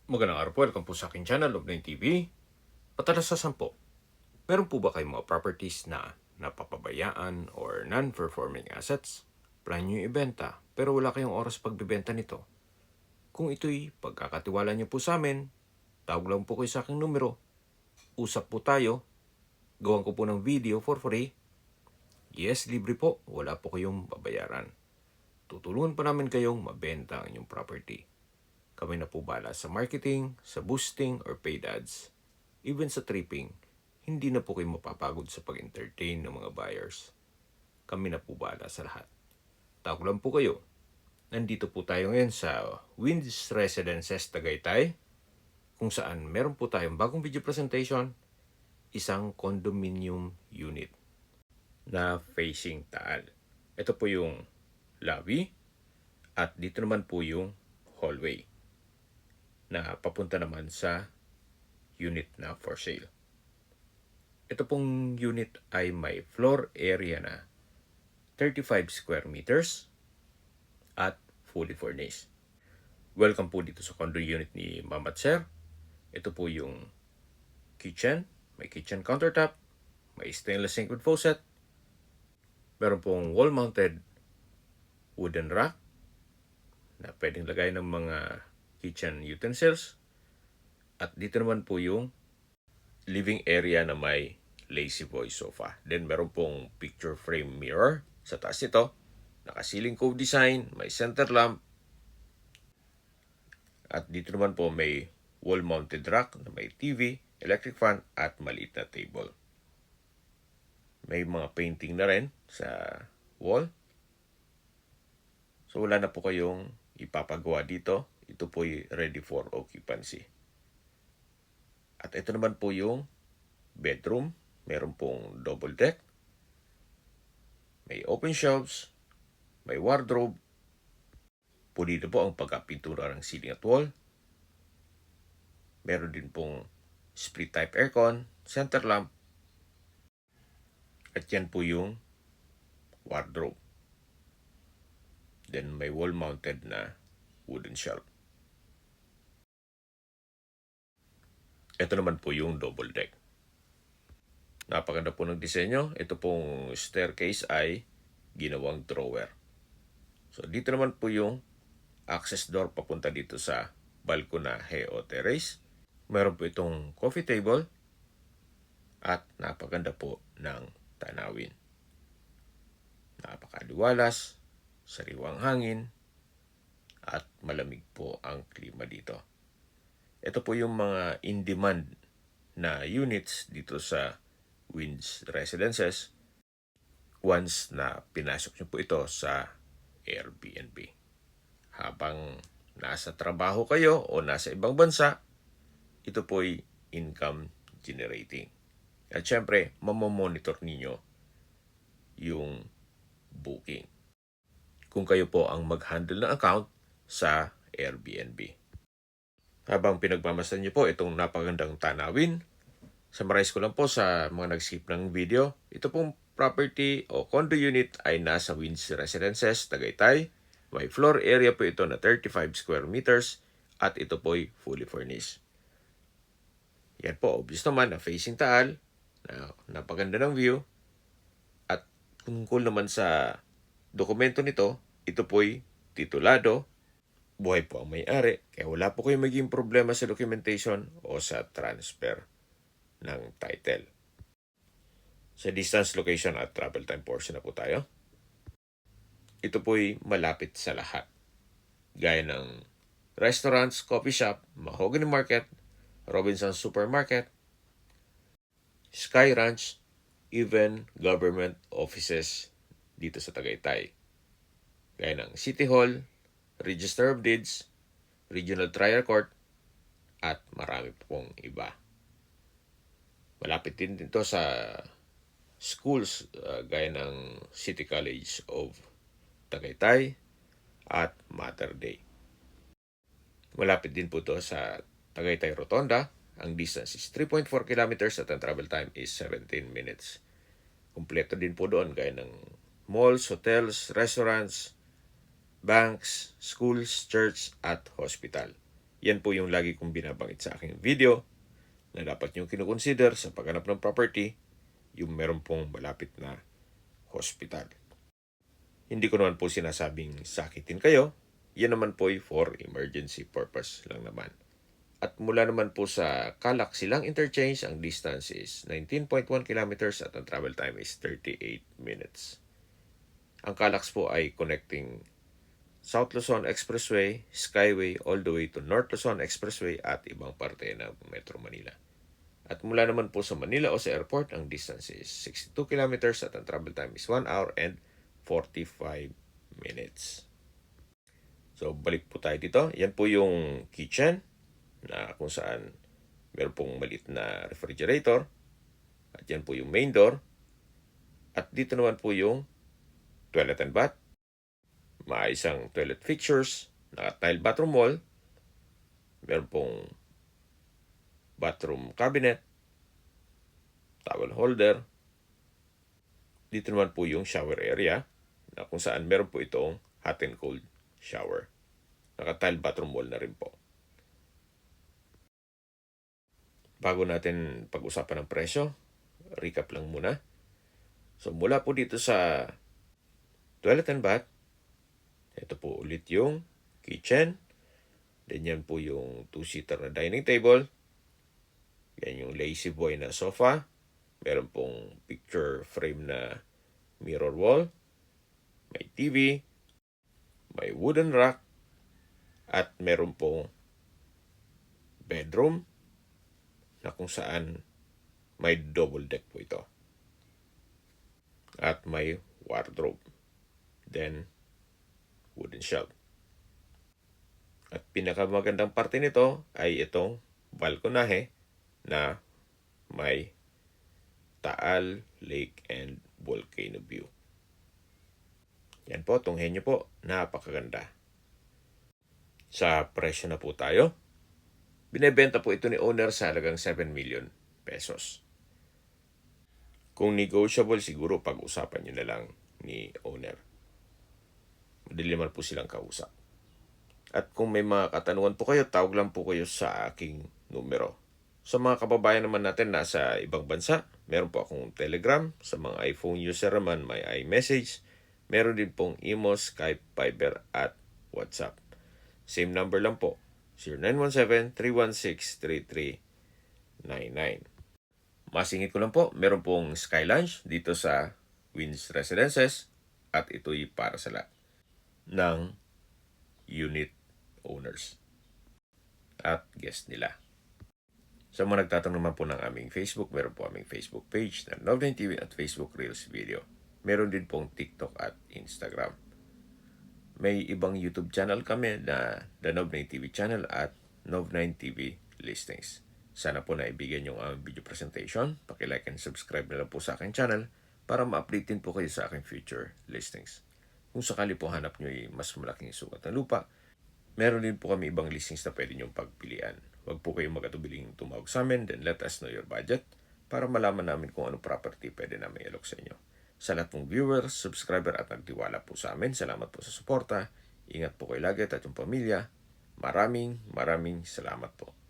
Magandang araw po, welcome po sa aking channel, Love9 TV. Patalas sa 10. Meron po ba kayong mga properties na napapabayaan or non-performing assets? Plan nyo yung ibenta, pero wala kayong oras pagbibenta nito. Kung ito'y pagkakatiwala nyo po sa amin, tawag lang po kayo sa aking numero. Usap po tayo. Gawan ko po ng video for free. Yes, libre po. Wala po kayong babayaran. Tutulungan pa namin kayong mabenta ang inyong property. Kami na po bala sa marketing, sa boosting or paid ads. Even sa tripping, hindi na po kayo mapapagod sa pag-entertain ng mga buyers. Kami na po bala sa lahat. Tawag lang po kayo. Nandito po tayo ngayon sa Winds Residences Tagaytay, kung saan meron po tayong bagong video presentation, isang condominium unit na facing Taal. Ito po yung lobby at dito naman po yung hallway na papunta naman sa unit na for sale. Ito pong unit ay may floor area na 35 square meters at fully furnished. Welcome po dito sa condo unit ni Ma'am at Sir. Ito po yung kitchen. May kitchen countertop. May stainless sink with faucet. Meron pong wall-mounted wooden rack na pwedeng lagay ng mga kitchen utensils. At dito naman po yung living area na may lazy boy sofa. Then meron pong picture frame mirror sa taas nito. Naka-ceiling cove design, may center lamp. At dito naman po may wall-mounted rack na may TV, electric fan at maliit na table. May mga painting na rin sa wall. So wala na po kayong ipapagawa dito. Ito po ay ready for occupancy. At ito naman po yung bedroom. Meron pong double deck. May open shelves. May wardrobe. Pulido po ang pagkapintura ng ceiling at wall. Meron din pong split type aircon, center lamp. At yan po yung wardrobe. Then may wall mounted na wooden shelf. Ito naman po yung double deck. Napaganda po ng disenyo. Ito pong staircase ay ginawang drawer. So dito naman po yung access door papunta dito sa balkonahe o terrace. Meron po itong coffee table at napaganda po ng tanawin. Napakaliwalas, sariwang hangin, at malamig po ang klima dito. Ito po yung mga in-demand na units dito sa Winds Residences once na pinasok nyo po ito sa Airbnb. Habang nasa trabaho kayo o nasa ibang bansa, ito po'y income generating. At syempre, mamamonitor ninyo yung booking kung kayo po ang mag-handle ng account sa Airbnb. Habang pinagmamasdan nyo po itong napagandang tanawin, summarize ko lang po sa mga nag-skip ng video. Ito pong property o condo unit ay nasa Winds Residences, Tagaytay. May floor area po ito na 35 square meters at ito po'y fully furnished. Yan po, obvious naman na facing Taal, na napaganda ng view. At tungkol naman sa dokumento nito, ito po'y titulado. Buhay po ang may-ari, kaya wala po kayong maging problema sa documentation o sa transfer ng title. Sa distance, location at travel time portion na po tayo. Ito po'y malapit sa lahat. Gaya ng restaurants, coffee shop, Mahogany Market, Robinsons Supermarket, Sky Ranch, even government offices dito sa Tagaytay. Gaya ng City Hall, Register of Deeds, Regional Trial Court, at marami pong iba. Malapit din dito sa schools gaya ng City College of Tagaytay at Mater Dei. Malapit din po ito sa Tagaytay Rotonda. Ang distance is 3.4 kilometers at ang travel time is 17 minutes. Kumpleto din po doon gaya ng malls, hotels, restaurants, banks, schools, church at hospital. Yan po yung lagi kong binabanggit sa aking video na dapat nyo kinukonsider sa paghanap ng property, yung meron pong malapit na hospital. Hindi ko naman po sinasabing sakitin kayo. Yan naman po ay for emergency purpose lang naman. At mula naman po sa Calac Silang Interchange, ang distance is 19.1 kilometers at ang travel time is 38 minutes. Ang Calac po ay connecting South Luzon Expressway, Skyway, all the way to North Luzon Expressway at ibang parte ng Metro Manila. At mula naman po sa Manila o sa airport, ang distance is 62 kilometers at ang travel time is 1 hour and 45 minutes. So, balik po tayo dito. Yan po yung kitchen na kung saan meron pong maliit na refrigerator. At yan po yung main door. At dito naman po yung toilet and bath. Maayos ang toilet fixtures, naka-tile bathroom wall, meron pong bathroom cabinet, towel holder. Dito naman po yung shower area na kung saan meron po itong hot and cold shower. Naka-tile bathroom wall na rin po. Bago natin pag-usapan ng presyo, recap lang muna. So mula po dito sa toilet and bath, ito po ulit yung kitchen. Then yan po yung 2-seater na dining table. Yan yung lazy boy na sofa. Meron pong picture frame na mirror wall. May TV. May wooden rack. At meron pong bedroom na kung saan may double deck po ito. At may wardrobe. Then, wooden shelf. At pinakamagandang parte nito ay itong balkonahe na may Taal Lake and Volcano view. Yan po, tunghen nyo po. Napakaganda. Sa presyo na po tayo. Binebenta po ito ni owner sa halagang 7 million pesos. Kung negotiable, siguro pag-usapan nyo na lang ni owner. Madali naman po silang kausap. At kung may mga katanungan po kayo, tawag lang po kayo sa aking numero. Sa mga kababayan naman natin nasa ibang bansa, meron po akong Telegram. Sa mga iPhone user naman, may iMessage. Meron din pong Imo, Skype, Viber at WhatsApp. Same number lang po, 0917-316-3399. Masingit ko lang po, meron pong Sky Lounge dito sa Queens Residences at ito'y para sa lahat ng unit owners at guest nila. Sa mga nagtatanong naman po ng aming Facebook, meron po aming Facebook page na Nov9 TV at Facebook Reels Video. Meron din pong TikTok at Instagram. May ibang YouTube channel kami na The Nov9 TV channel at Nov9 TV Listings. Sana po naibigyan yung aming video presentation. Paki-like and subscribe na lang po sa aking channel para ma-update din po kayo sa aking future listings. Kung sakali po hanap nyo ay mas malaking sukat ng lupa, meron din po kami ibang listings na pwede nyong pagpilian. Huwag po kayong magatubiling tumawag sa amin, then let us know your budget para malaman namin kung anong property pwede namin ilok sa inyo. Sa lahat ng viewers, subscriber at nagtiwala po sa amin, salamat po sa suporta. Ingat po kayo lagi at yung pamilya. Maraming salamat po.